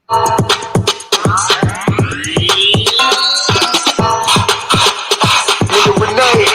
Menda Renee,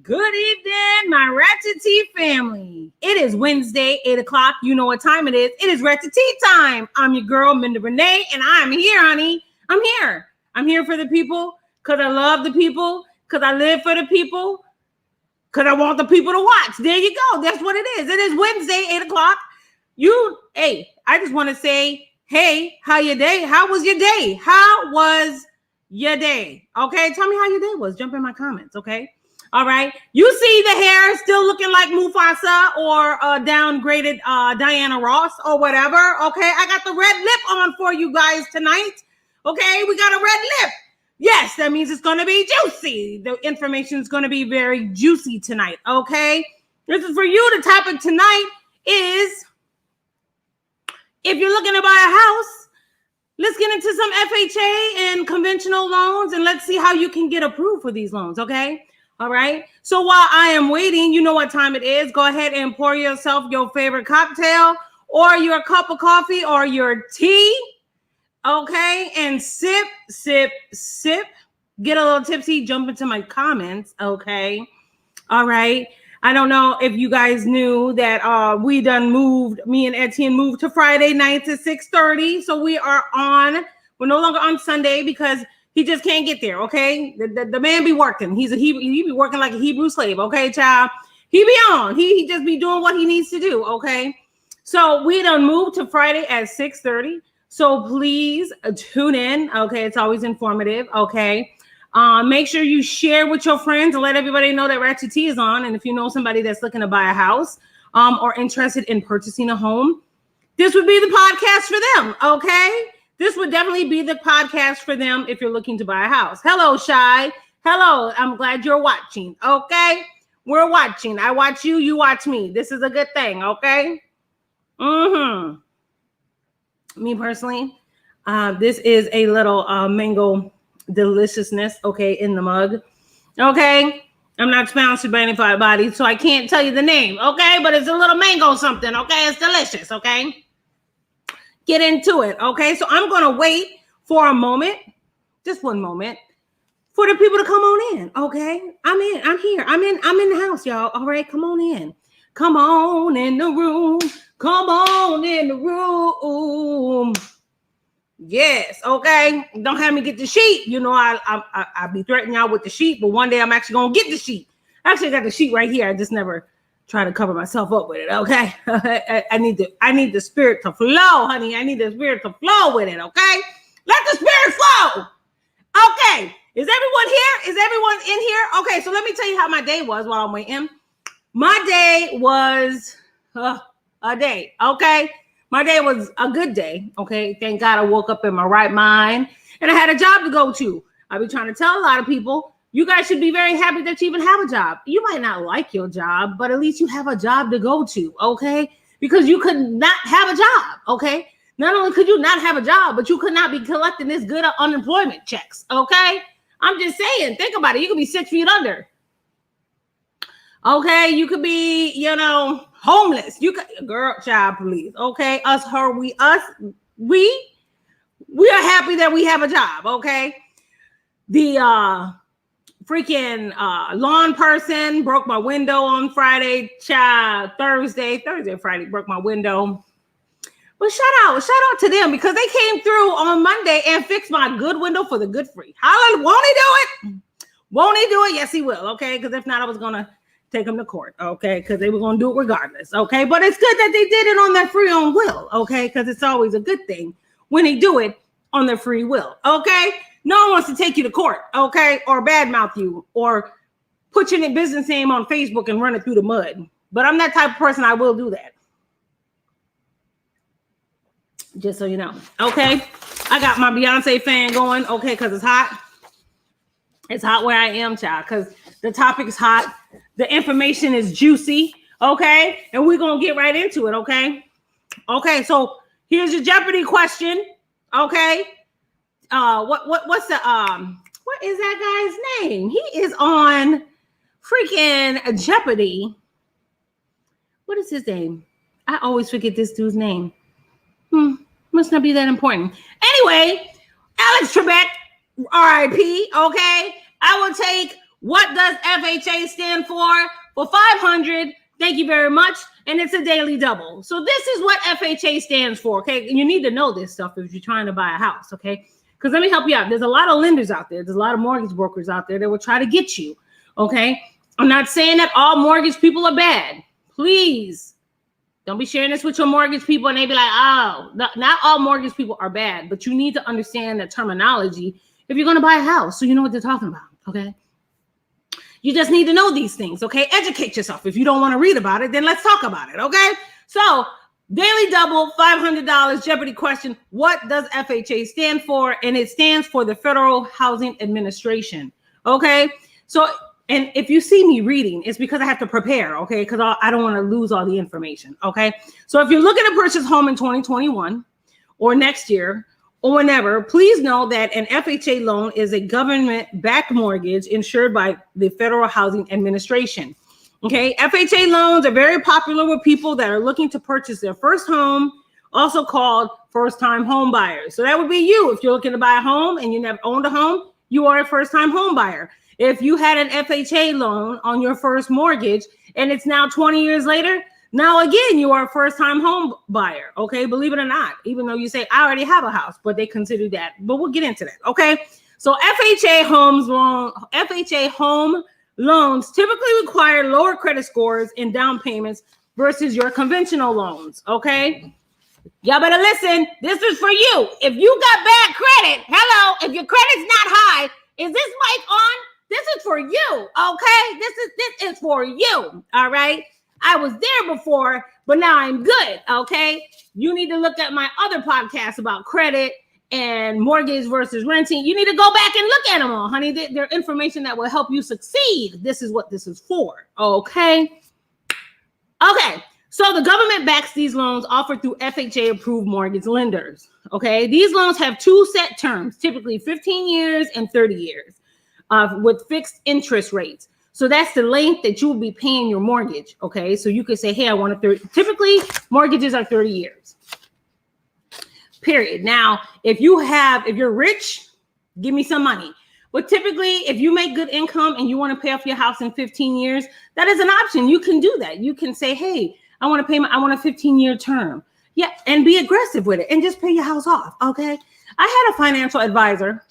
Good evening, my Ratchet Tea family. It is Wednesday, 8 o'clock. You know what time it is. It is Ratchet Tea time. I'm your girl, Menda Renee, and I'm here, honey. I'm here. I'm here for the people because I love the people, because I live for the people, because I want the people to watch. There you go. That's what it is. It is Wednesday, 8 o'clock. I just want to say, hey, how your day? How was your day? How was your day? Okay, tell me how your day was. Jump in my comments, okay? All right. You see the hair still looking like Mufasa or downgraded Diana Ross or whatever. Okay. I got the red lip on for you guys tonight. Okay. We got a red lip. Yes. That means it's going to be juicy. The information is going to be very juicy tonight. Okay. This is for you. The topic tonight is if you're looking to buy a house, let's get into some FHA and conventional loans and let's see how you can get approved for these loans. Okay. All right. So while I am waiting, you know what time it is. Go ahead and pour yourself your favorite cocktail or your cup of coffee or your tea. Okay. And sip, sip, sip. Get a little tipsy. Jump into my comments. Okay. All right. I don't know if you guys knew that me and Etienne moved to Friday nights at 6:30. So we're no longer on Sunday because he just can't get there, okay? The man be working. He be working like a Hebrew slave, okay, child? He be on. He just be doing what he needs to do, okay? So we done moved to Friday at 6:30. So please tune in, okay? It's always informative, okay? Make sure you share with your friends and let everybody know that Ratchet Tea is on. And if you know somebody that's looking to buy a house or interested in purchasing a home, this would be the podcast for them, okay? This would definitely be the podcast for them if you're looking to buy a house. Hello, Shy. Hello. I'm glad you're watching. Okay. We're watching. I watch you. You watch me. This is a good thing. Okay. Me personally, this is a little mango deliciousness. Okay. In the mug. Okay. I'm not sponsored by anybody, so I can't tell you the name. Okay. But it's a little mango something. Okay. It's delicious. Okay. Get into it, okay? So I'm going to wait for a moment, just one moment, for the people to come on in, okay? I'm here. I'm in the house, y'all. All right, come on in. Come on in the room. Come on in the room. Yes, okay? Don't have me get the sheet. You know, I be threatening y'all with the sheet, but one day I'm actually going to get the sheet. Actually, I got the sheet right here. I just never try to cover myself up with it, okay? I need the spirit to flow, honey. I need the spirit to flow with it, okay? Let the spirit flow. Okay. Is everyone here? Is everyone in here? Okay, so let me tell you how my day was while I'm waiting. My day was a day, okay? My day was a good day, okay? Thank God I woke up in my right mind and I had a job to go to. I've been trying to tell a lot of people, you guys should be very happy that you even have a job. You might not like your job, but at least you have a job to go to, okay? Because you could not have a job, okay? Not only could you not have a job, but you could not be collecting this good unemployment checks, okay? I'm just saying, think about it. You could be 6 feet under. Okay, you could be, homeless. You could, girl, child, please. Okay, us, her, we are happy that we have a job, okay? The freaking lawn person broke my window on Friday, child. Thursday, Friday, broke my window. But shout out to them because they came through on Monday and fixed my good window for the good free. Hallelujah. Won't he do it? Won't he do it? Yes, he will. Okay. Because if not, I was going to take them to court. Okay. Because they were going to do it regardless. Okay. But it's good that they did it on their free own will. Okay. Because it's always a good thing when they do it on their free will. Okay. No one wants to take you to court. Okay. Or badmouth you or put your business name on Facebook and run it through the mud. But I'm that type of person. I will do that. Just so you know. Okay. I got my Beyonce fan going. Okay. Because it's hot. It's hot where I am, child. Because the topic is hot. The information is juicy. Okay. And we're going to get right into it. Okay. Okay. So here's your Jeopardy question. Okay. What's the, what is that guy's name? He is on freaking Jeopardy. What is his name? I always forget this dude's name. Must not be that important. Anyway, Alex Trebek, RIP. Okay. I will take what does FHA stand for 500. Thank you very much. And it's a daily double. So this is what FHA stands for. Okay. You need to know this stuff if you're trying to buy a house. Okay. Because let me help you out. There's a lot of lenders out there. There's a lot of mortgage brokers out there that will try to get you. Okay. I'm not saying that all mortgage people are bad. Please don't be sharing this with your mortgage people and they be like, oh, not all mortgage people are bad, but you need to understand the terminology if you're going to buy a house so you know what they're talking about. Okay. You just need to know these things. Okay. Educate yourself. If you don't want to read about it, then let's talk about it. Okay. So daily double, $500 Jeopardy question. What does FHA stand for? And it stands for the Federal Housing Administration. Okay. So, and if you see me reading, it's because I have to prepare. Okay. Because I don't want to lose all the information. Okay. So if you're looking to purchase home in 2021 or next year or whenever, please know that an FHA loan is a government-backed mortgage insured by the Federal Housing Administration. Okay, FHA loans are very popular with people that are looking to purchase their first home, also called first-time home buyers. So that would be you. If you're looking to buy a home and you never owned a home, you are a first-time home buyer. If you had an FHA loan on your first mortgage and it's now 20 years later, now again, you are a first-time home buyer. Okay, believe it or not, even though you say, I already have a house, but they consider that. But we'll get into that. Okay, so FHA home loans typically require lower credit scores and down payments versus your conventional loans. Okay. Y'all better listen. This is for you. If you got bad credit, hello, if your credit's not high, is this mic on? This is for you. Okay. This is for you. All right. I was there before, but now I'm good. Okay. You need to look at my other podcasts about credit and mortgage versus renting. You need to go back and look at them all, honey. They're information that will help you succeed. This is what this is for. Okay. Okay. So the government backs these loans offered through FHA approved mortgage lenders. Okay. These loans have two set terms, typically 15 years and 30 years with fixed interest rates. So that's the length that you will be paying your mortgage. Okay. So you could say, hey, I want a 30. Typically mortgages are 30 years. Period. Now, if you're rich, give me some money. But typically, if you make good income and you want to pay off your house in 15 years, that is an option. You can do that. You can say, hey, I want a 15-year term. Yeah. And be aggressive with it and just pay your house off. Okay. I had a financial advisor.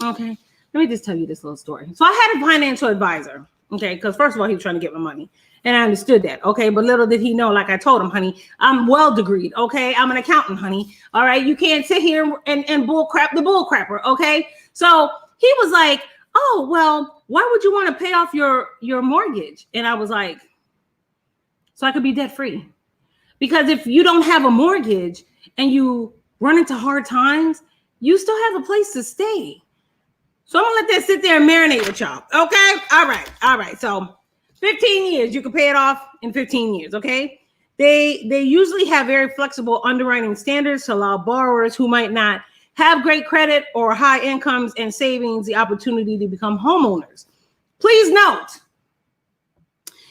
Okay. Let me just tell you this little story. So I had a financial advisor. Okay. Because first of all, he was trying to get my money. And I understood that. Okay. But little did he know, like I told him, honey, I'm well degreed. Okay. I'm an accountant, honey. All right. You can't sit here and bull crap the bull crapper. Okay. So he was like, oh, well, why would you want to pay off your mortgage? And I was like, so I could be debt free. Because if you don't have a mortgage and you run into hard times, you still have a place to stay. So I'm going to let that sit there and marinate with y'all. Okay. All right. All right. So 15 years, you can pay it off in 15 years, okay? They usually have very flexible underwriting standards to allow borrowers who might not have great credit or high incomes and savings the opportunity to become homeowners. Please note,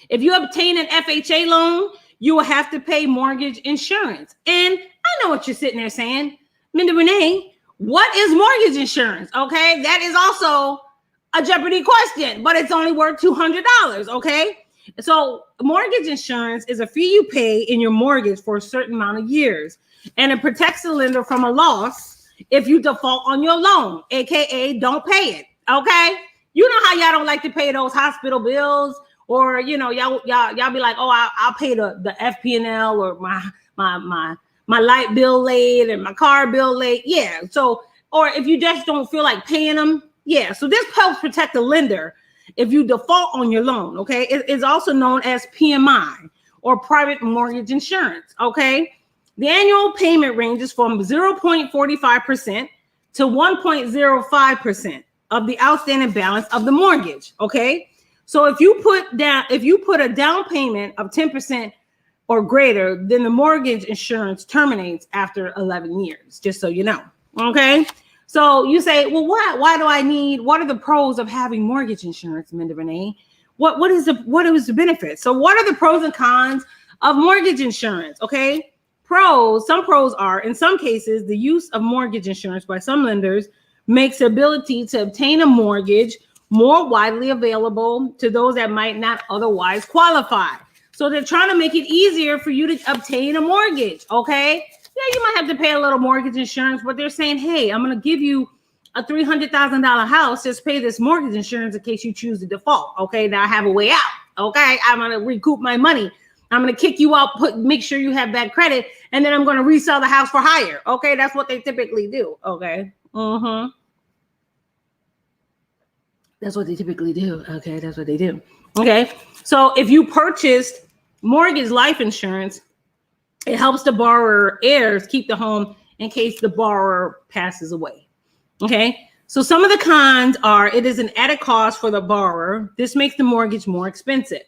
if you obtain an FHA loan, you will have to pay mortgage insurance. And I know what you're sitting there saying, Menda Renee, what is mortgage insurance? Okay, that is also a Jeopardy question, but it's only worth $200, okay? So mortgage insurance is a fee you pay in your mortgage for a certain amount of years, and it protects the lender from a loss if you default on your loan, aka don't pay it. Okay, you know how y'all don't like to pay those hospital bills, or y'all be like, oh, I'll pay the FP&L or my light bill late and my car bill late. Yeah. So, or if you just don't feel like paying them. Yeah. So this helps protect the lender if you default on your loan. Okay. It is also known as PMI, or private mortgage insurance. Okay. The annual payment ranges from 0.45% to 1.05% of the outstanding balance of the mortgage. Okay. So if you put a down payment of 10% or greater, then the mortgage insurance terminates after 11 years, just so you know. Okay. So you say, well, why do I need, what are the pros of having mortgage insurance, Menda Renee? What is the benefit? So what are the pros and cons of mortgage insurance? Okay. Some pros are, in some cases, the use of mortgage insurance by some lenders makes the ability to obtain a mortgage more widely available to those that might not otherwise qualify. So they're trying to make it easier for you to obtain a mortgage. Okay. Yeah, you might have to pay a little mortgage insurance, but they're saying, hey, I'm going to give you a $300,000 house. Just pay this mortgage insurance in case you choose to default. Okay. Now I have a way out. Okay. I'm going to recoup my money. I'm going to kick you out, make sure you have bad credit, and then I'm going to resell the house for higher. Okay. That's what they typically do. Okay. That's what they typically do. Okay. That's what they do. Okay. So if you purchased mortgage life insurance, it helps the borrower heirs keep the home in case the borrower passes away. Okay. So some of the cons are, it is an added cost for the borrower. This makes the mortgage more expensive.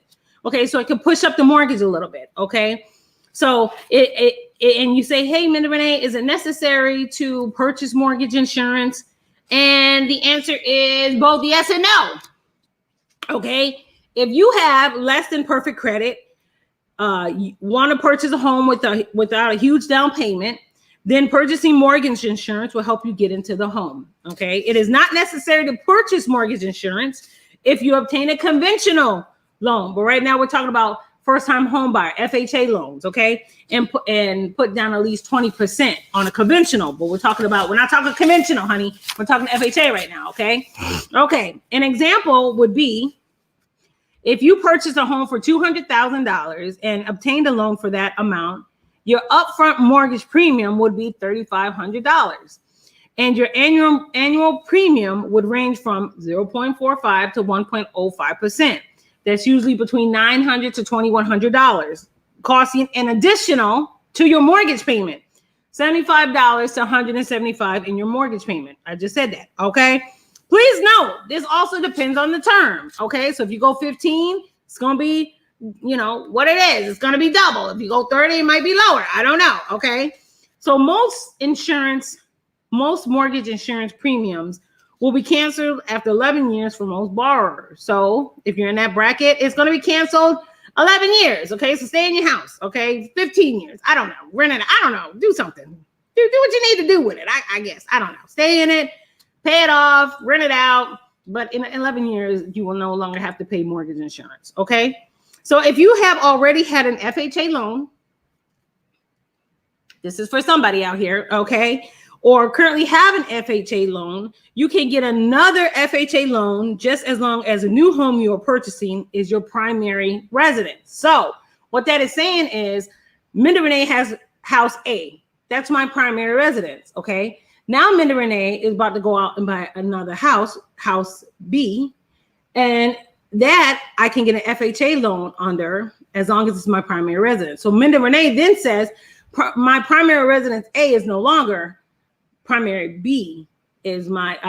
Okay. So it can push up the mortgage a little bit. Okay. So and you say, hey, Menda Renee, is it necessary to purchase mortgage insurance? And the answer is both yes and no. Okay. If you have less than perfect credit, you want to purchase a home without a huge down payment, then purchasing mortgage insurance will help you get into the home. Okay. It is not necessary to purchase mortgage insurance if you obtain a conventional loan. But right now we're talking about first-time home buyer, FHA loans. Okay. And put down at least 20% on a conventional. But we're not talking conventional, honey. We're talking FHA right now. Okay. Okay. An example would be, if you purchased a home for $200,000 and obtained a loan for that amount, your upfront mortgage premium would be $3,500. And your annual premium would range from 0.45 to 1.05%. That's usually between $900 to $2,100, costing an additional to your mortgage payment, $75 to $175 in your mortgage payment. I just said that. Okay. Please note, this also depends on the term. Okay. So if you go 15, it's going to be, what it is. It's going to be double. If you go 30, it might be lower. I don't know. Okay. So most mortgage insurance premiums will be canceled after 11 years for most borrowers. So if you're in that bracket, it's going to be canceled 11 years. Okay. So stay in your house. Okay. 15 years. I don't know. Rent it. I don't know. Do something. Do what you need to do with it. I guess. I don't know. Stay in it. Pay it off, rent it out, but in 11 years, you will no longer have to pay mortgage insurance, okay? So if you have already had an FHA loan, this is for somebody out here, okay? Or currently have an FHA loan, you can get another FHA loan just as long as a new home you are purchasing is your primary residence. So what that is saying is, Menda Renee has house A. That's my primary residence, okay? Now Menda Renee is about to go out and buy another house B, and that I can get an FHA loan under as long as it's my primary residence. So Menda Renee then says, my primary residence A is no longer primary B, is my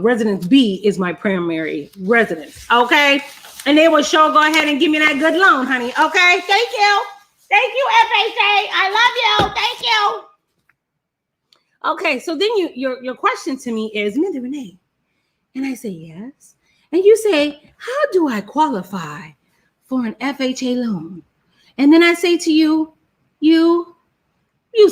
residence B is my primary residence. Okay. And they will sure go ahead and give me that good loan, honey. Okay. Thank you. Thank you, FHA. I love you. Thank you. Okay, so then your question to me is, Menda Renee, and I say yes, and you say, how do I qualify for an FHA loan? And then I say to you, you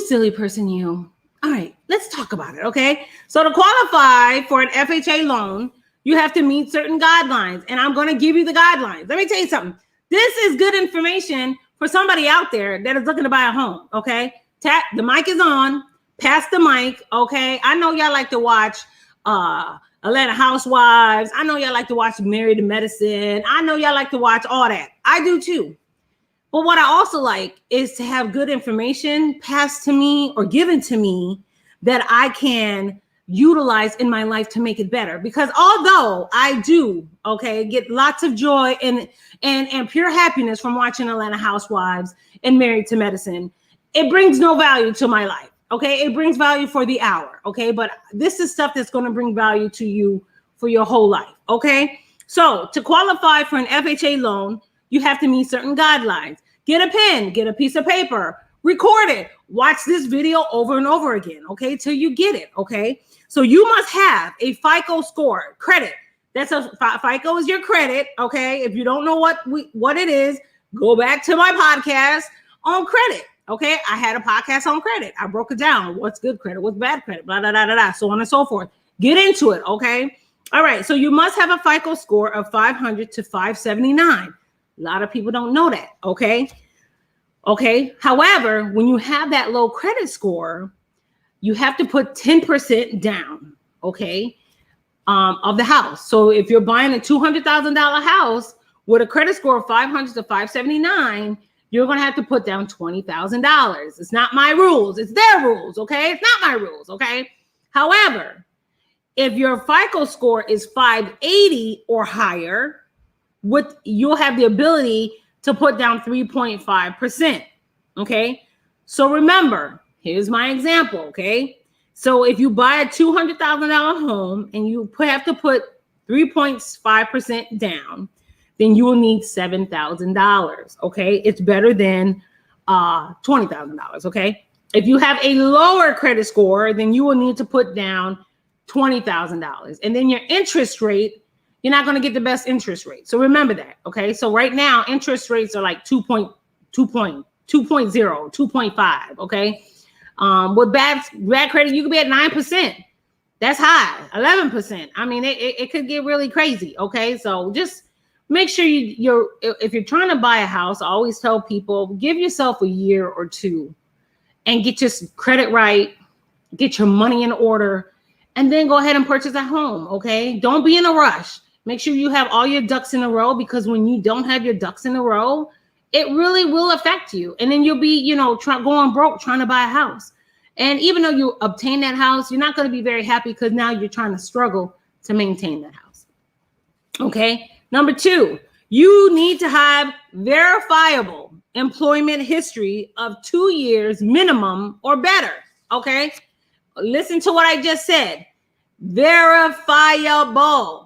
silly person, you. All right, let's talk about it, okay? So to qualify for an FHA loan, you have to meet certain guidelines, and I'm going to give you the guidelines. Let me tell you something. This is good information for somebody out there that is looking to buy a home, okay? The mic is on. Pass the mic, okay? I know y'all like to watch Atlanta Housewives. I know y'all like to watch Married to Medicine. I know y'all like to watch all that. I do too. But what I also like is to have good information passed to me or given to me that I can utilize in my life to make it better. Because although I do, okay, get lots of joy and pure happiness from watching Atlanta Housewives and Married to Medicine, it brings no value to my life. Okay, it brings value for the hour. Okay, but this is stuff that's going to bring value to you for your whole life. Okay, so to qualify for an FHA loan, you have to meet certain guidelines. Get a pen, get a piece of paper, record it, watch this video over and over again. Okay, till you get it. Okay, so you must have a FICO score, credit. That's a FICO is your credit. Okay, if you don't know what it is, go back to my podcast on credit. Okay, I had a podcast on credit. I broke it down. What's good credit? What's bad credit? Blah, blah, blah, blah, blah, so on and so forth. Get into it, okay? All right, so you must have a FICO score of 500 to 579. A lot of people don't know that, okay? Okay, however, when you have that low credit score, you have to put 10% down, okay, of the house. So if you're buying a $200,000 house with a credit score of 500 to 579, you're going to have to put down $20,000. It's not my rules. It's their rules, okay? It's not my rules, okay? However, if your FICO score is 580 or higher, you'll have the ability to put down 3.5%, okay? So remember, here's my example, okay? So if you buy a $200,000 home and you have to put 3.5% down, then you will need $7,000, okay? It's better than $20,000, okay? If you have a lower credit score, then you will need to put down $20,000. And then your interest rate, you're not going to get the best interest rate. So remember that, okay? So right now, interest rates are like 2.0, 2.5, okay? With bad credit, you could be at 9%. That's high, 11%. I mean, it could get really crazy, okay? So just make sure if you're trying to buy a house, I always tell people, give yourself a year or two and get your credit right, get your money in order, and then go ahead and purchase a home, okay? Don't be in a rush. Make sure you have all your ducks in a row, because when you don't have your ducks in a row, it really will affect you. And then you'll be, going broke trying to buy a house. And even though you obtain that house, you're not going to be very happy, because now you're trying to struggle to maintain that house, okay? Number 2, you need to have verifiable employment history of 2 years minimum or better, okay? Listen to what I just said. Verifiable,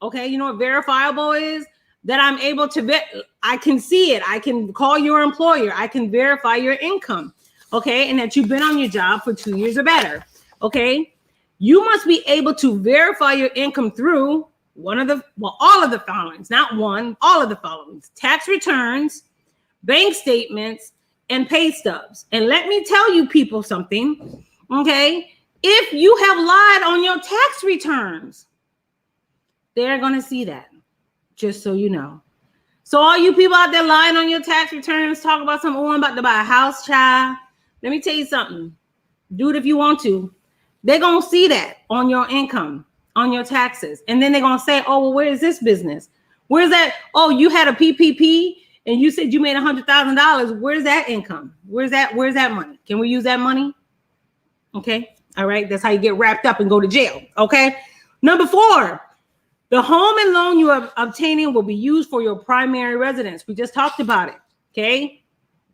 okay? You know what verifiable is? That I'm able to I can see it. I can call your employer. I can verify your income, okay? And that you've been on your job for 2 years or better, okay? You must be able to verify your income through all of the followings, not one, all of the followings: tax returns, bank statements, and pay stubs. And let me tell you people something, okay? If you have lied on your tax returns, they're going to see that, just so you know. So all you people out there lying on your tax returns, talk about something, I'm about to buy a house, child. Let me tell you something. Do it if you want to. They're going to see that on your income, on your taxes. And then they're going to say, oh, well, where is this business? Where's that? Oh, you had a PPP and you said you made $100,000. Where's that income? Where's that money? Can we use that money? Okay. All right. That's how you get wrapped up and go to jail. Okay. Number 4, the home and loan you are obtaining will be used for your primary residence. We just talked about it. Okay.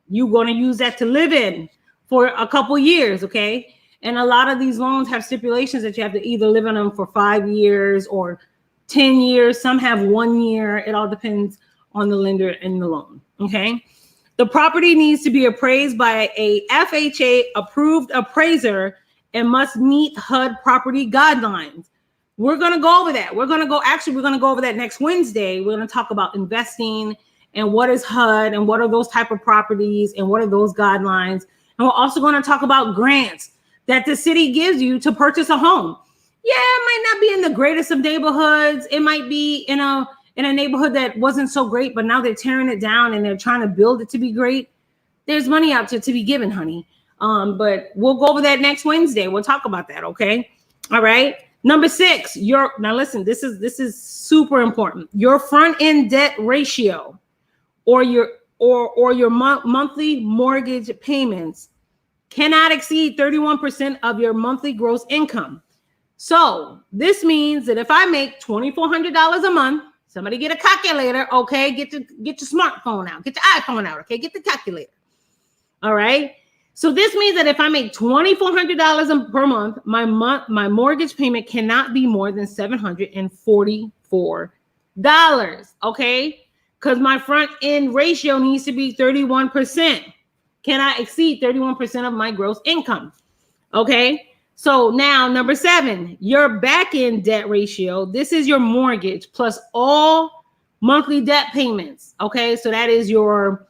You're going to use that to live in for a couple years. Okay. And a lot of these loans have stipulations that you have to either live in them for 5 years or 10 years. Some have 1 year. It all depends on the lender and the loan. Okay. The property needs to be appraised by a FHA approved appraiser and must meet HUD property guidelines. We're going to go over that. We're going to go over that next Wednesday. We're going to talk about investing and what is HUD and what are those type of properties and what are those guidelines. And we're also going to talk about grants that the city gives you to purchase a home. Yeah, it might not be in the greatest of neighborhoods. It might be in a in a neighborhood that wasn't so great, but now they're tearing it down and they're trying to build it to be great, there's money out there to be given, honey. But we'll go over that next Wednesday. We'll talk about that, okay? All right. Number 6, now listen, this is super important. Your front end debt ratio or your monthly mortgage payments cannot exceed 31% of your monthly gross income. So this means that if I make $2,400 a month, somebody get a calculator, okay? Get your smartphone out, get your iPhone out, okay? Get the calculator. All right. So this means that if I make $2,400 per month, my mortgage payment cannot be more than $744. Okay, because my front end ratio needs to be 31%. Cannot exceed 31% of my gross income. Okay. So now number 7, your back end debt ratio. This is your mortgage plus all monthly debt payments. Okay. So that is your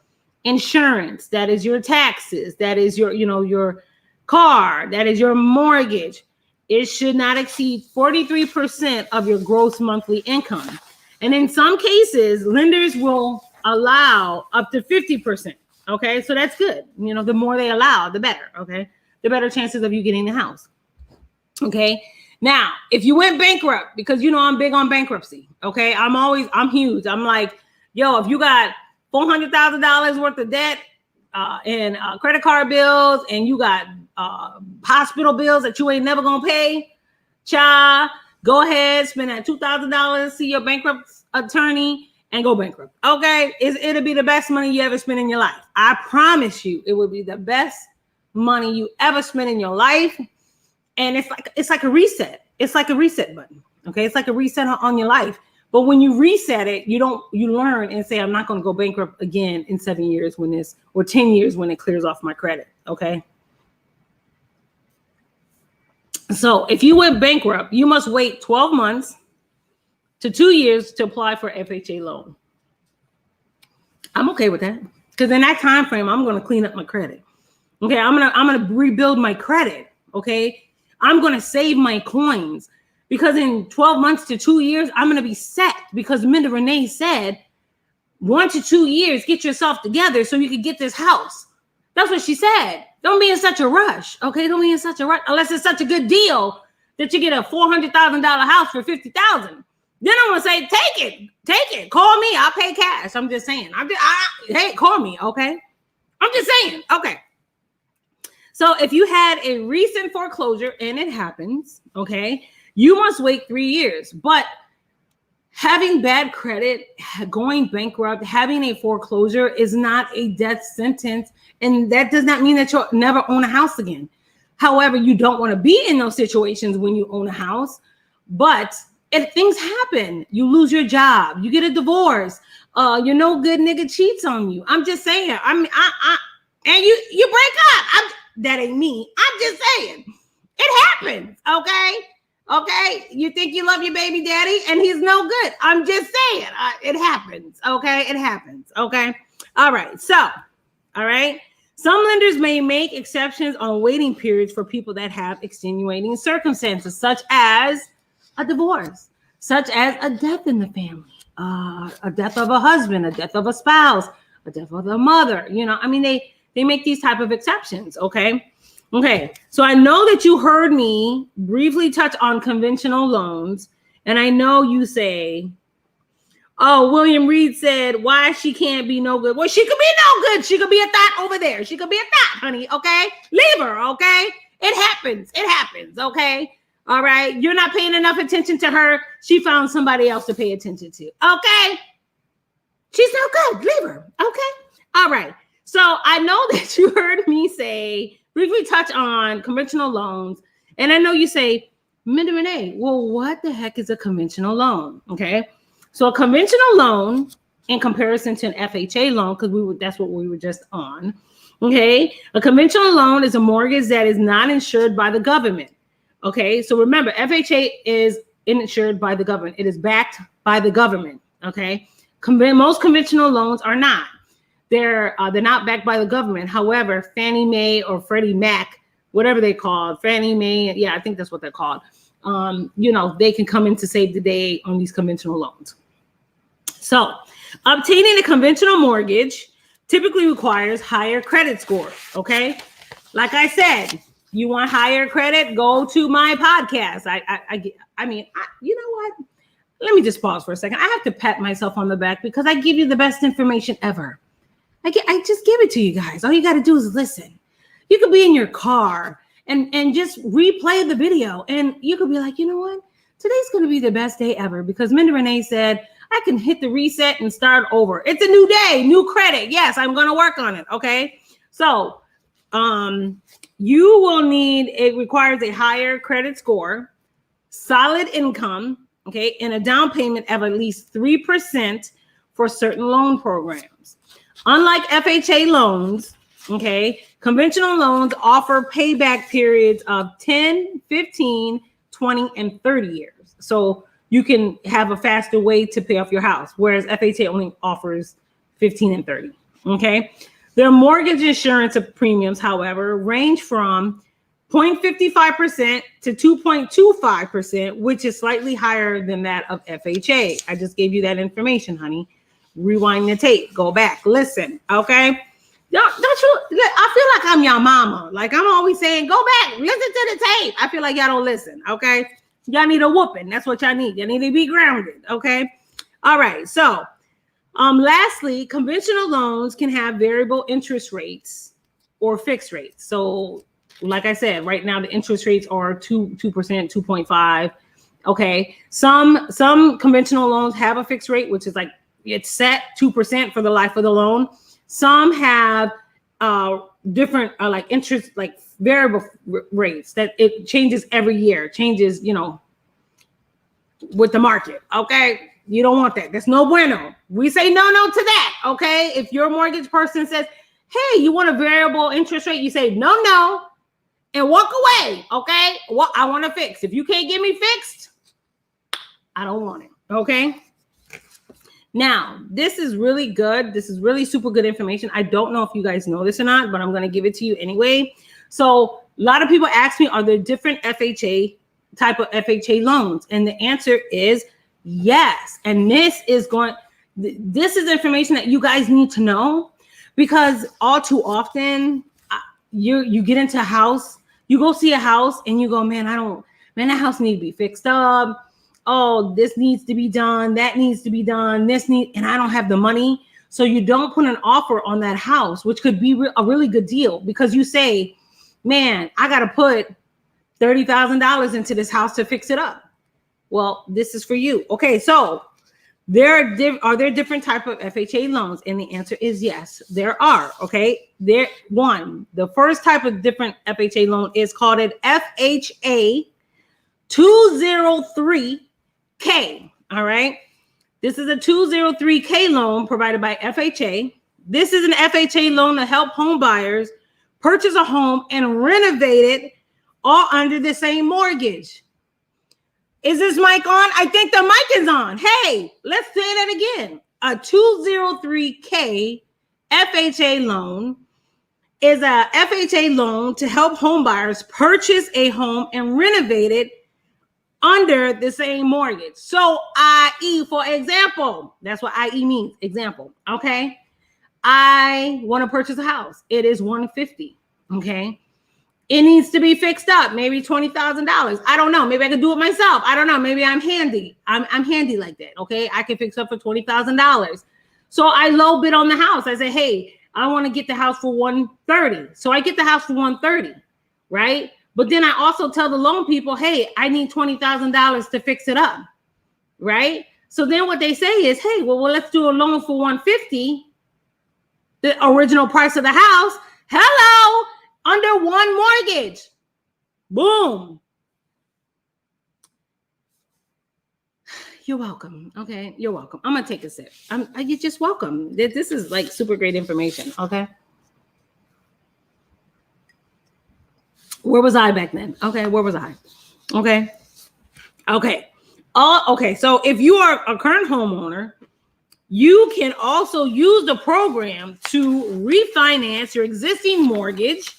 insurance, that is your taxes, that is your car, that is your mortgage. It should not exceed 43% of your gross monthly income. And in some cases, lenders will allow up to 50%. Okay, so that's good. The more they allow, the better. Okay, the better chances of you getting the house. Okay, now if you went bankrupt, because I'm big on bankruptcy. Okay, I'm huge. I'm like, yo, if you got $400,000 worth of debt and credit card bills, and you got hospital bills that you ain't never gonna pay, go ahead, spend that $2,000, see your bankrupt attorney, and go bankrupt. Okay, it'll be the best money you ever spend in your life. I promise you, it will be the best money you ever spend in your life. And it's like a reset. It's like a reset button. Okay, it's like a reset on your life. But when you reset it, you learn and say, I'm not going to go bankrupt again in 7 years or 10 years when it clears off my credit. Okay. So if you went bankrupt, you must wait 12 months to 2 years to apply for FHA loan. I'm okay with that, because in that time frame, I'm going to clean up my credit. Okay. I'm going to rebuild my credit. Okay. I'm going to save my coins. Because in 12 months to 2 years, I'm going to be set, because Menda Renee said 1 to 2 years, get yourself together so you can get this house. That's what she said. Don't be in such a rush. Okay. Don't be in such a rush unless it's such a good deal that you get a $400,000 house for $50,000. Then I'm going to say, take it. Call me. I'll pay cash. I'm just saying. Hey, call me. Okay. I'm just saying. Okay. So if you had a recent foreclosure and it happens, okay, you must wait 3 years. But having bad credit, going bankrupt, having a foreclosure is not a death sentence. And that does not mean that you'll never own a house again. However, you don't want to be in those situations when you own a house. But if things happen, you lose your job, you get a divorce, your no good nigga cheats on you. I'm just saying. And you break up. That ain't me. I'm just saying. It happens. Okay. Okay, you think you love your baby daddy and he's no good. I'm just saying, it happens. Okay, it happens. Okay, all right. So, all right. Some lenders may make exceptions on waiting periods for people that have extenuating circumstances, such as a divorce, such as a death in the family, a death of a husband, a death of a spouse, a death of a mother. They make these type of exceptions. Okay. Okay, so I know that you heard me briefly touch on conventional loans, and I know you say, oh, William Reed said, why she can't be no good? Well, she could be no good. She could be a thought over there. She could be a thought, honey, okay? Leave her, okay? It happens, okay? All right, you're not paying enough attention to her. She found somebody else to pay attention to, okay? She's no good. Leave her, okay? All right, so I know that you heard me say, briefly touch on conventional loans. And I know you say, Menda Renee, well, what the heck is a conventional loan? Okay. So a conventional loan in comparison to an FHA loan, because that's what we were just on. Okay. A conventional loan is a mortgage that is not insured by the government. Okay. So remember, FHA is insured by the government. It is backed by the government. Okay. Most conventional loans are not. They're not backed by the government. However, Fannie Mae or Freddie Mac, whatever they call Fannie Mae, yeah, I think that's what they're called. They can come in to save the day on these conventional loans. So obtaining a conventional mortgage typically requires higher credit score. Okay. Like I said, you want higher credit, go to my podcast. You know what? Let me just pause for a second. I have to pat myself on the back because I give you the best information ever. I just give it to you guys. All you got to do is listen. You could be in your car and just replay the video, and you could be like, you know what? Today's going to be the best day ever because Menda Renee said I can hit the reset and start over. It's a new day, new credit. Yes, I'm going to work on it. Okay. So, you will need, it requires a higher credit score, solid income, okay, and a down payment of at least 3% for certain loan programs. Unlike FHA loans, okay, conventional loans offer payback periods of 10, 15, 20, and 30 years. So you can have a faster way to pay off your house, whereas FHA only offers 15 and 30, okay? Their mortgage insurance premiums, however, range from 0.55% to 2.25%, which is slightly higher than that of FHA. I just gave you that information, honey. Rewind the tape. Go back. Listen, okay? Don't you? I feel like I'm your mama. Like I'm always saying, go back, listen to the tape. I feel like y'all don't listen, okay? Y'all need a whooping. That's what y'all need. Y'all need to be grounded, okay? All right, so lastly, conventional loans can have variable interest rates or fixed rates. So, like I said, right now the interest rates are 2%, 2.5. Okay. Some conventional loans have a fixed rate, which is like it's set 2% for the life of the loan. Some have different like interest, like variable rates that it changes every year, changes, with the market. Okay. You don't want that. That's no bueno. We say no to that. Okay. If your mortgage person says, hey, you want a variable interest rate? You say no, and walk away. Okay. Well, I want to fix. If you can't get me fixed, I don't want it. Okay. Now, this is really good. This is really super good information. I don't know if you guys know this or not, but I'm going to give it to you anyway. So a lot of people ask me, are there different type of FHA loans? And the answer is yes. And this is information that you guys need to know, because all too often you get into a house, you go see a house and you go, man, that house needs to be fixed up. Oh, this needs to be done. That needs to be done. And I don't have the money. So you don't put an offer on that house, which could be a really good deal, because you say, man, I got to put $30,000 into this house to fix it up. Well, this is for you. Okay. So are there different type of FHA loans? And the answer is yes, there are. Okay. The first type of different FHA loan is called an FHA 203K. All right. This is a 203K loan provided by FHA. This is an FHA loan to help home buyers purchase a home and renovate it all under the same mortgage. Is this mic on? I think the mic is on. Hey, let's say that again. A 203K FHA loan is a FHA loan to help home buyers purchase a home and renovate it under the same mortgage. So, i.e., for example, that's what i.e. means, example. Okay. I want to purchase a house. It is $150. Okay. It needs to be fixed up, maybe $20,000. I don't know. Maybe I can do it myself. I don't know. Maybe I'm handy. I'm handy like that. Okay. I can fix up for $20,000. So I low bid on the house. I say, hey, I want to get the house for $130,000. So I get the house for $130,000, right? But then I also tell the loan people, hey, I need $20,000 to fix it up, right? So then what they say is, hey, well, let's do a loan for $150,000, the original price of the house. Hello, under one mortgage. Boom. You're welcome. Okay, you're welcome. I'm gonna take a sip. You're just welcome. This is like super great information. Okay. Where was I back then? Okay, where was I? Okay. Okay, so if you are a current homeowner, you can also use the program to refinance your existing mortgage.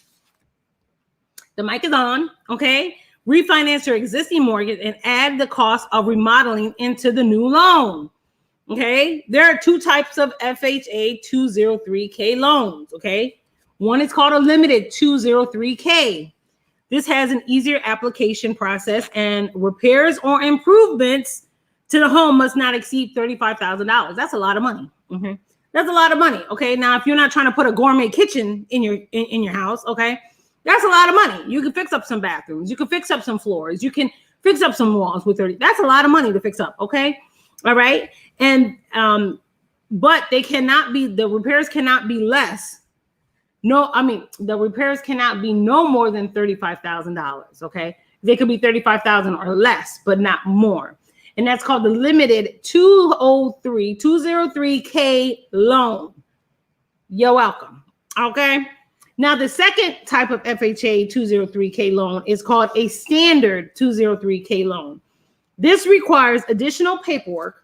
The mic is on, okay? Refinance your existing mortgage and add the cost of remodeling into the new loan, Okay, there are two types of FHA 203K loans. Okay, one is called a limited 203K. This has an easier application process, and repairs or improvements to the home must not exceed $35,000. That's a lot of money. Mm-hmm. That's a lot of money. Okay, now if you're not trying to put a gourmet kitchen in your house, okay, that's a lot of money. You can fix up some bathrooms, you can fix up some floors, you can fix up some walls with 30. That's a lot of money to fix up. Okay, all right, and but they cannot be, the repairs cannot be less. No, I mean, the repairs cannot be no more than $35,000. Okay, they could be 35,000 or less, but not more. And that's called the limited 203K loan. You're welcome. Okay. Now, the second type of FHA 203K loan is called a standard 203K loan. This requires additional paperwork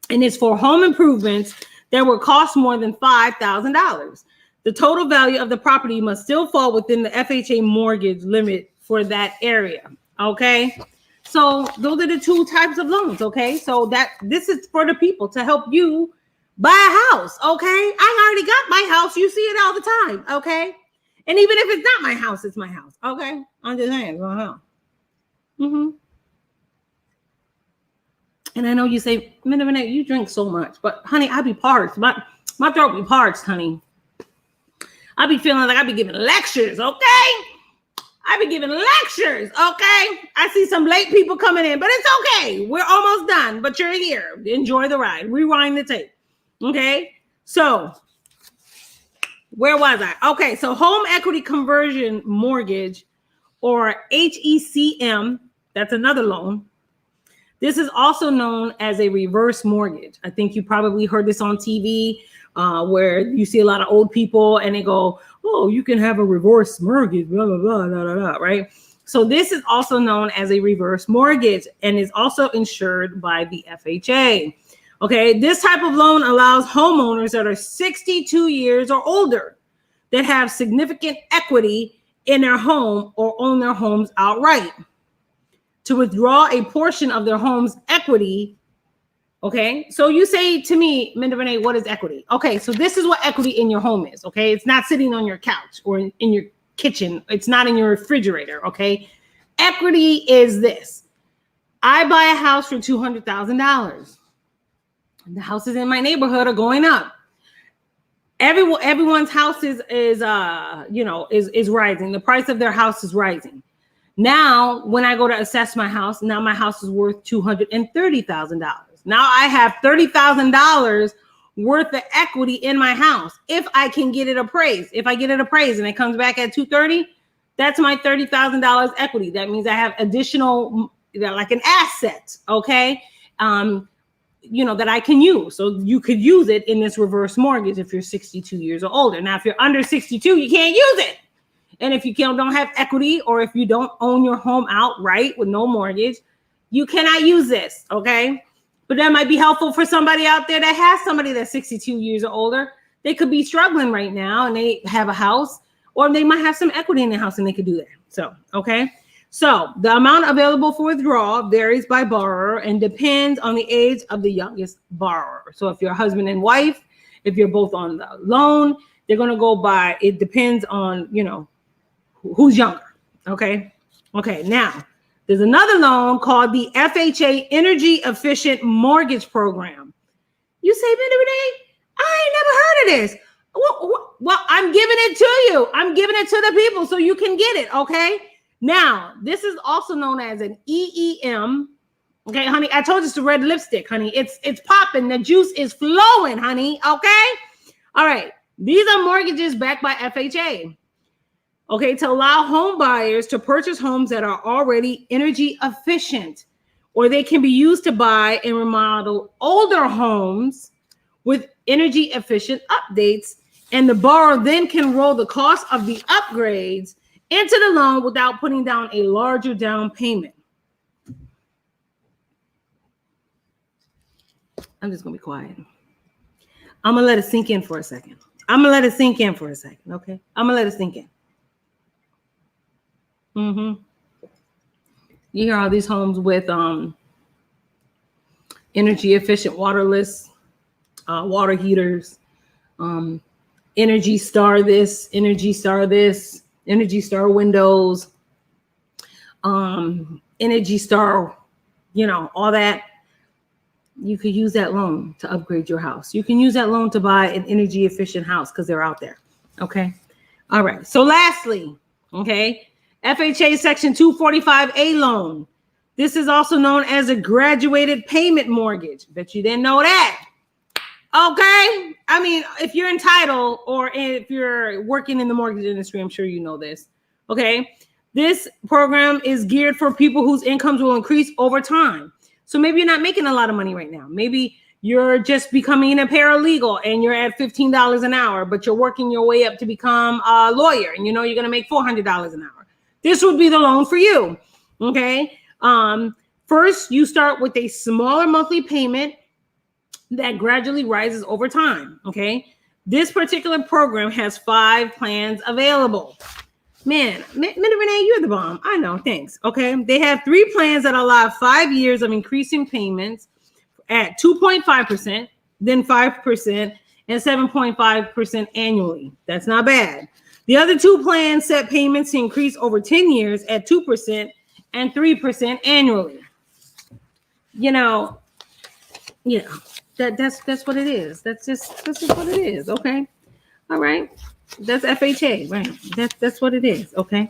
and is for home improvements that will cost more than $5,000. The total value of the property must still fall within the FHA mortgage limit for that area. Okay. So those are the two types of loans. Okay. So this is for the people to help you buy a house. Okay. I already got my house. You see it all the time. Okay. And even if it's not my house, it's my house. Okay. I'm just saying. Mm-hmm. And I know you say, Menda Renee, you drink so much, but honey, I be parched. My throat be parched, honey. I be feeling like I be giving lectures, okay? I be giving lectures, okay? I see some late people coming in, but it's okay. We're almost done, but you're here. Enjoy the ride. Rewind the tape, okay? So, where was I? Okay, so home equity conversion mortgage, or HECM, that's another loan. This is also known as a reverse mortgage. I think you probably heard this on TV. Where you see a lot of old people and they go, oh, you can have a reverse mortgage, blah, blah, blah, blah, blah, blah, right? So this is also known as a reverse mortgage and is also insured by the FHA. Okay, this type of loan allows homeowners that are 62 years or older that have significant equity in their home or own their homes outright to withdraw a portion of their home's equity. Okay, so you say to me, Menda Renee, what is equity? Okay, so this is what equity in your home is. Okay, it's not sitting on your couch or in your kitchen. It's not in your refrigerator. Okay, equity is this. I buy a house for $200,000. The houses in my neighborhood are going up. Everyone's house is rising. The price of their house is rising. Now, when I go to assess my house, now my house is worth $230,000. Now I have $30,000 worth of equity in my house. If I can get it appraised, if I get it appraised and it comes back at $230,000, that's my $30,000 equity. That means I have additional, like an asset, okay, that I can use. So you could use it in this reverse mortgage if you're 62 years or older. Now, if you're under 62, you can't use it. And if you don't have equity, or if you don't own your home outright with no mortgage, you cannot use this, okay? But that might be helpful for somebody out there that has somebody that's 62 years or older. They could be struggling right now and they have a house, or they might have some equity in their house and they could do that. So, okay. So the amount available for withdrawal varies by borrower and depends on the age of the youngest borrower. So if you're husband and wife, if you're both on the loan, they're going to go by, it depends on, who's younger. Okay. Okay. Now, there's another loan called the FHA Energy Efficient Mortgage Program. You say, Menda Renee, I ain't never heard of this. Well, I'm giving it to you. I'm giving it to the people so you can get it, okay? Now, this is also known as an EEM. Okay, honey, I told you it's the red lipstick, honey. It's popping. The juice is flowing, honey, okay? All right. These are mortgages backed by FHA. Okay, to allow home buyers to purchase homes that are already energy efficient, or they can be used to buy and remodel older homes with energy efficient updates, and the borrower then can roll the cost of the upgrades into the loan without putting down a larger down payment. I'm just gonna be quiet. I'm gonna let it sink in for a second. Okay? I'm gonna let it sink in. You hear all these homes with energy efficient waterless water heaters, Energy Star this, Energy Star this, Energy Star windows, Energy Star, all that. You could use that loan to upgrade your house. You can use that loan to buy an energy efficient house because they're out there. Okay. All right. So lastly, okay, FHA Section 245A loan. This is also known as a graduated payment mortgage. Bet you didn't know that. Okay. I mean, if you're entitled or if you're working in the mortgage industry, I'm sure you know this. Okay. This program is geared for people whose incomes will increase over time. So maybe you're not making a lot of money right now. Maybe you're just becoming a paralegal and you're at $15 an hour, but you're working your way up to become a lawyer and you're going to make $400 an hour. This would be the loan for you. Okay. First, you start with a smaller monthly payment that gradually rises over time. Okay. This particular program has 5 plans available. Man, Menda Renee, you're the bomb. I know. Thanks. Okay. They have 3 plans that allow 5 years of increasing payments at 2.5%, then 5%, and 7.5% annually. That's not bad. The other 2 plans set payments to increase over 10 years at 2% and 3% annually. That's what it is. That's just what it is. Okay. All right. That's FHA, right? That's what it is. Okay.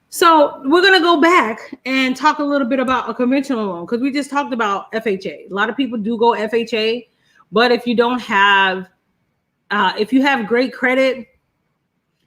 So we're going to go back and talk a little bit about a conventional loan because we just talked about FHA. A lot of people do go FHA, but if you don't have, if you have great credit,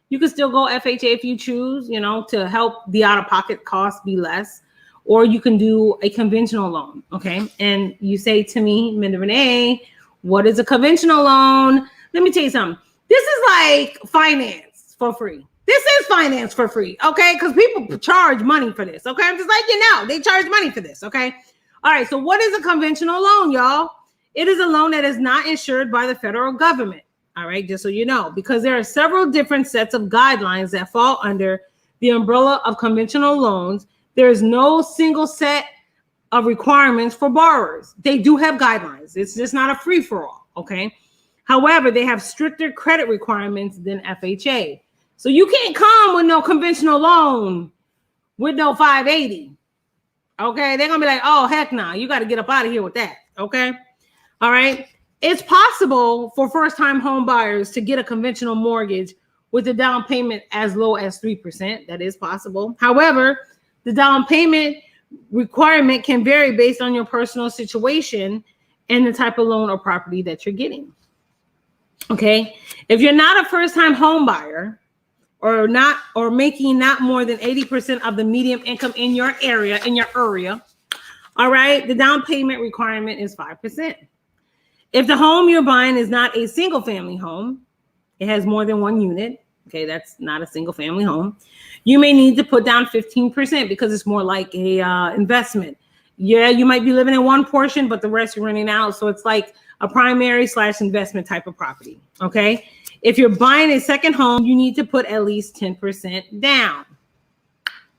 you can still go FHA if you choose, to help the out-of-pocket costs be less, or you can do a conventional loan. Okay. And you say to me, Menda Renee, what is a conventional loan? Let me tell you something. This is like finance for free. This is finance for free, okay? Because people charge money for this, okay? I'm just like, they charge money for this, okay? All right, so what is a conventional loan, y'all? It is a loan that is not insured by the federal government, all right? Just so you know, because there are several different sets of guidelines that fall under the umbrella of conventional loans. There is no single set of requirements for borrowers. They do have guidelines. It's just not a free-for-all, okay? However, they have stricter credit requirements than FHA. So you can't come with no conventional loan with no 580. Okay. They're going to be like, oh, heck no. You got to get up out of here with that. Okay. All right. It's possible for first-time home buyers to get a conventional mortgage with a down payment as low as 3%. That is possible. However, the down payment requirement can vary based on your personal situation and the type of loan or property that you're getting. Okay. If you're not a first-time home buyer or making not more than 80% of the median income in your area, all right, the down payment requirement is 5%. If the home you're buying is not a single family home, it has more than 1 unit. Okay. That's not a single family home. You may need to put down 15% because it's more like a investment. Yeah. You might be living in one portion, but the rest you're renting out. So it's like a primary/investment type of property. Okay. If you're buying a second home, you need to put at least 10% down.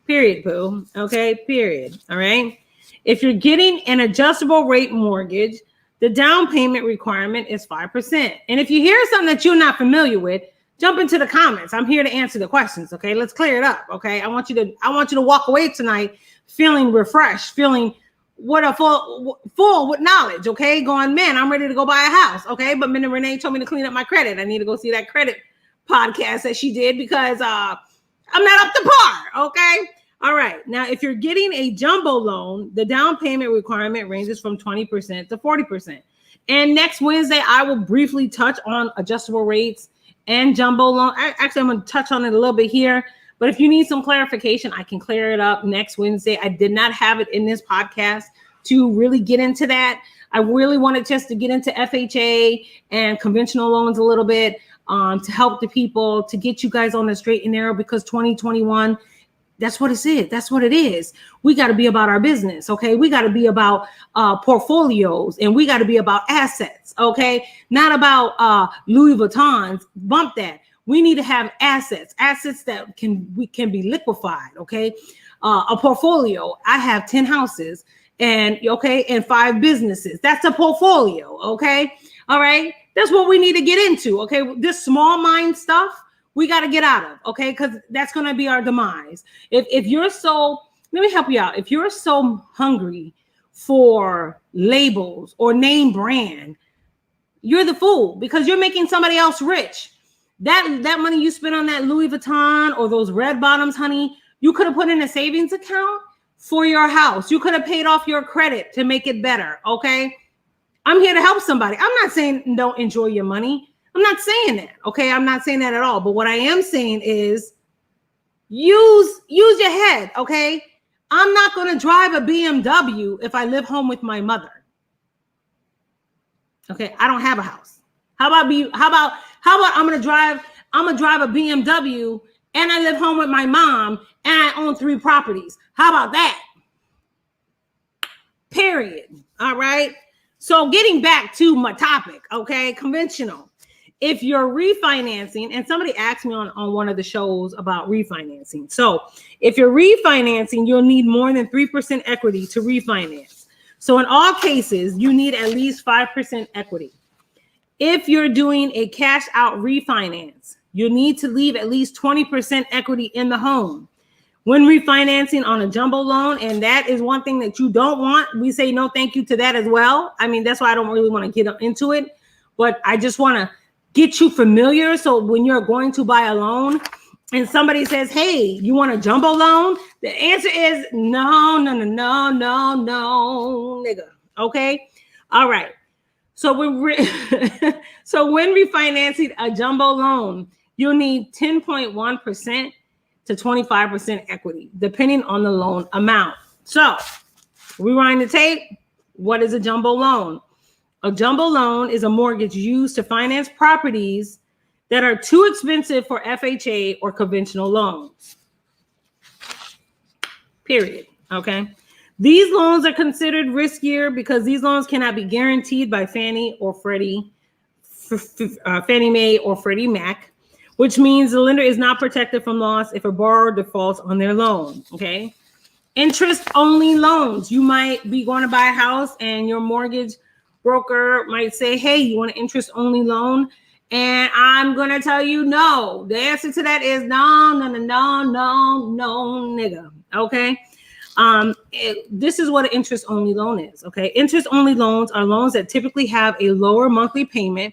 Period, boo. Okay. Period. All right. If you're getting an adjustable rate mortgage, the down payment requirement is 5%. And if you hear something that you're not familiar with, jump into the comments. I'm here to answer the questions. Okay. Let's clear it up. Okay. I want you to walk away tonight feeling refreshed, feeling full with knowledge, okay? Going, man, I'm ready to go buy a house, okay? But Menda Renee told me to clean up my credit. I need to go see that credit podcast that she did because I'm not up to par, okay? All right. Now, if you're getting a jumbo loan, the down payment requirement ranges from 20% to 40%. And next Wednesday, I will briefly touch on adjustable rates and jumbo loan. Actually, I'm going to touch on it a little bit here. But if you need some clarification, I can clear it up next Wednesday. I did not have it in this podcast to really get into that. I really wanted just to get into FHA and conventional loans a little bit to help the people, to get you guys on the straight and narrow, because 2021, that's what it is. That's what it is. We got to be about our business. Okay. We got to be about portfolios, and we got to be about assets. Okay. Not about Louis Vuittons. Bump that. We need to have assets that can be liquefied. Okay. A portfolio. I have 10 houses and 5 businesses. That's a portfolio. Okay. All right. That's what we need to get into. Okay. This small mind stuff, we got to get out of. Okay. Because that's going to be our demise. If you're so, let me help you out. If you're so hungry for labels or name brand, you're the fool, because you're making somebody else rich. That money you spent on that Louis Vuitton or those red bottoms, honey, you could have put in a savings account for your house. You could have paid off your credit to make it better. Okay. I'm here to help somebody. I'm not saying don't enjoy your money. I'm not saying that. Okay. I'm not saying that at all. But what I am saying is use your head. Okay. I'm not going to drive a BMW if I live home with my mother. Okay. I don't have a house. How about I'm going to drive a BMW and I live home with my mom and I own 3 properties. How about that? Period. All right. So getting back to my topic, okay, conventional. If you're refinancing, and somebody asked me on one of the shows about refinancing. So if you're refinancing, you'll need more than 3% equity to refinance. So in all cases, you need at least 5% equity. If you're doing a cash out refinance, you need to leave at least 20% equity in the home. When refinancing on a jumbo loan, and that is one thing that you don't want, we say no thank you to that as well. I mean, that's why I don't really want to get into it, but I just want to get you familiar. So when you're going to buy a loan and somebody says, hey, you want a jumbo loan? The answer is no, nigga. Okay. All right. So when refinancing a jumbo loan, you'll need 10.1% to 25% equity, depending on the loan amount. So rewind the tape. What is a jumbo loan? A jumbo loan is a mortgage used to finance properties that are too expensive for FHA or conventional loans. Period. Okay. These loans are considered riskier because these loans cannot be guaranteed by Fannie or Freddie, Fannie Mae or Freddie Mac, which means the lender is not protected from loss if a borrower defaults on their loan. Okay. Interest-only loans. You might be going to buy a house and your mortgage broker might say, hey, you want an interest-only loan? And I'm going to tell you no. The answer to that is no, nigga. Okay. This is what an interest-only loan is. Okay. Interest-only loans are loans that typically have a lower monthly payment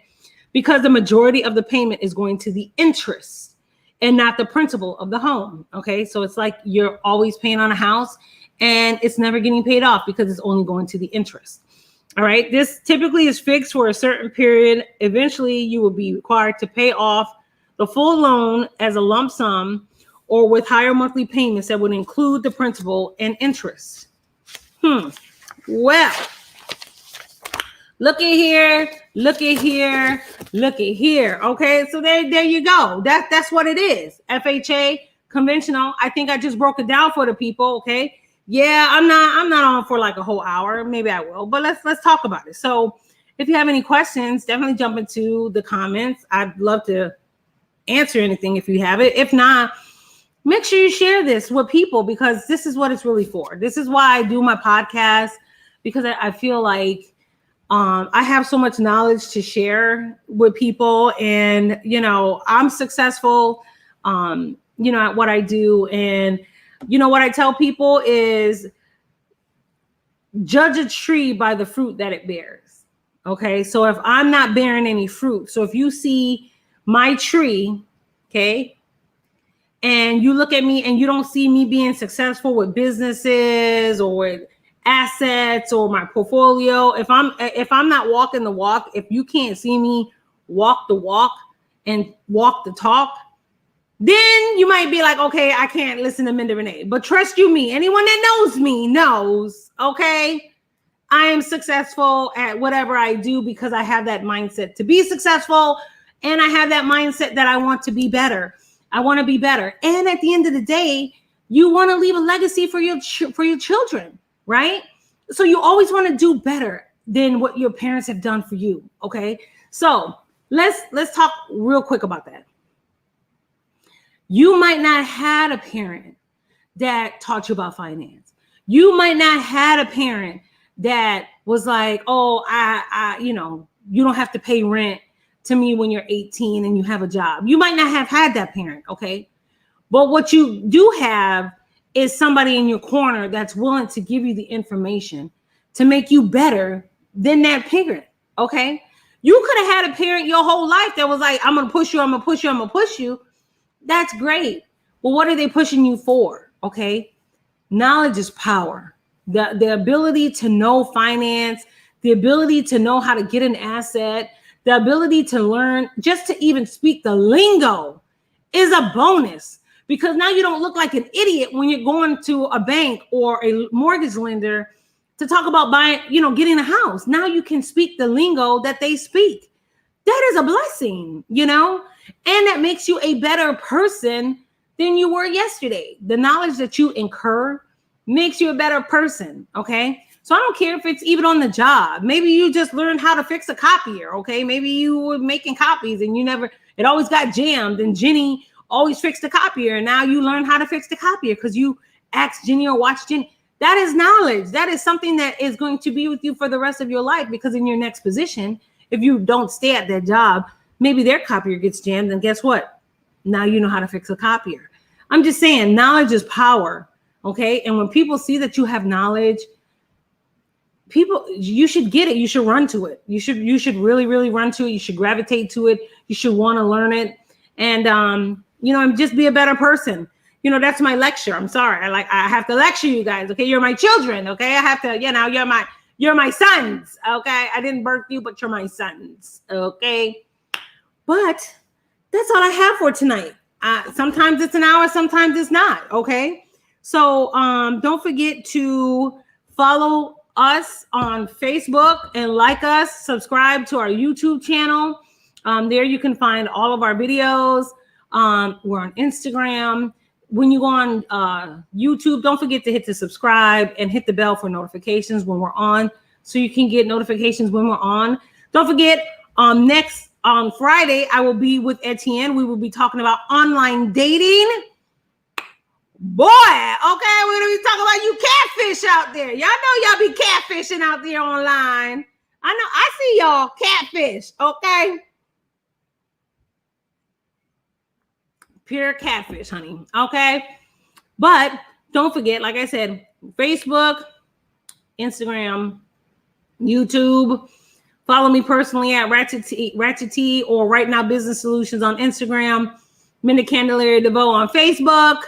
because the majority of the payment is going to the interest and not the principal of the home. Okay. So it's like you're always paying on a house and it's never getting paid off because it's only going to the interest. All right. This typically is fixed for a certain period. Eventually, you will be required to pay off the full loan as a lump sum or with higher monthly payments that would include the principal and interest. Well, look at here. Okay, so there you go. That's what it is. FHA, conventional. I think I just broke it down for the people. Okay. Yeah, I'm not on for like a whole hour. Maybe I will, but let's talk about it. So if you have any questions, definitely jump into the comments. I'd love to answer anything if you have it. If not, make sure you share this with people because this is what it's really for. This is why I do my podcast, because I feel like I have so much knowledge to share with people, and I'm successful at what I do. And what I tell people is judge a tree by the fruit that it bears. Okay. So if I'm not bearing any fruit, so if you see my tree, okay, and you look at me and you don't see me being successful with businesses or with assets or my portfolio, if I'm not walking the walk, if you can't see me walk the walk and walk the talk, then you might be like, okay, I can't listen to Menda Renee. But trust you me, anyone that knows me knows, okay, I am successful at whatever I do because I have that mindset to be successful, and I have that mindset that I want to be better. I want to be better. And at the end of the day, you want to leave a legacy for your children, right? So you always want to do better than what your parents have done for you, okay? So let's talk real quick about that. You might not have had a parent that taught you about finance. You might not had a parent that was like, oh, you know, you don't have to pay rent to me when you're 18 and you have a job. You might not have had that parent, okay? But what you do have is somebody in your corner that's willing to give you the information to make you better than that parent, okay? You could have had a parent your whole life that was like, I'm going to push you, I'm going to push you, I'm going to push you. That's great. Well, what are they pushing you for, okay? Knowledge is power. The ability to know finance, the ability to know how to get an asset, the ability to learn just to even speak the lingo is a bonus, because now you don't look like an idiot when you're going to a bank or a mortgage lender to talk about buying, you know, getting a house. Now you can speak the lingo that they speak. That is a blessing, you know, and that makes you a better person than you were yesterday. The knowledge that you incur makes you a better person, okay? So I don't care if it's even on the job. Maybe you just learned how to fix a copier, okay? Maybe you were making copies and it always got jammed, and Jenny always fixed the copier, and now you learn how to fix the copier because you asked Jenny or watched Jenny. That is knowledge. That is something that is going to be with you for the rest of your life, because in your next position, if you don't stay at that job, maybe their copier gets jammed, and guess what? Now you know how to fix a copier. I'm just saying, knowledge is power, okay? And when people see that you have knowledge, you should get it. You should run to it. You should really, really run to it. You should gravitate to it. You should want to learn it. And, you know, just be a better person. You know, that's my lecture. I'm sorry. I have to lecture you guys. Okay. You're my children. Okay. I have to, you know, you're my sons. Okay. I didn't birth you, but you're my sons. Okay. But that's all I have for tonight. Sometimes it's an hour, sometimes it's not. Okay. So don't forget to follow us on Facebook and like us, subscribe to our YouTube channel. There you can find all of our videos. We're on Instagram. When you go on YouTube, don't forget to hit the subscribe and hit the bell for notifications when we're on, so you can get notifications when we're on. Don't forget, next on Friday, I will be with Etienne. We will be talking about online dating. Boy, okay, we're going to be talking about you catfish out there. Y'all know y'all be catfishing out there online. I know, I see y'all catfish, okay? Pure catfish, honey, okay? But don't forget, like I said, Facebook, Instagram, YouTube. Follow me personally at Ratchet T, or Right Now Business Solutions on Instagram. Menda Candelaria DeVoe on Facebook.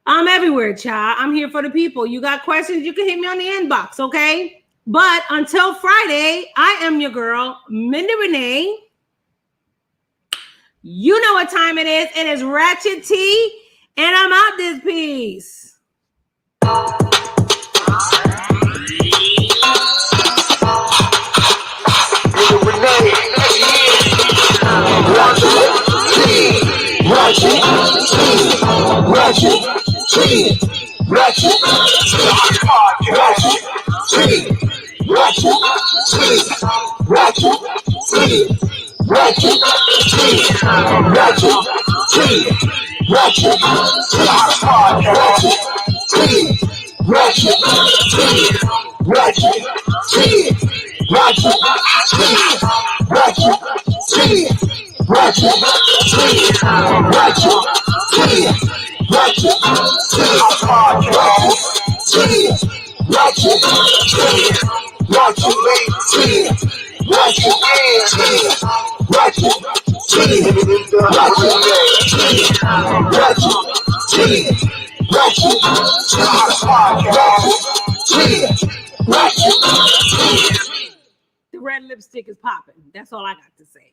I'm everywhere, child. I'm here for the people. You got questions, you can hit me on the inbox, okay? But until Friday, I am your girl, Menda Renee. You know what time it is. It is Ratchet T, and I'm out this piece. Menda Renee. The red lipstick is popping. That's all I got to say.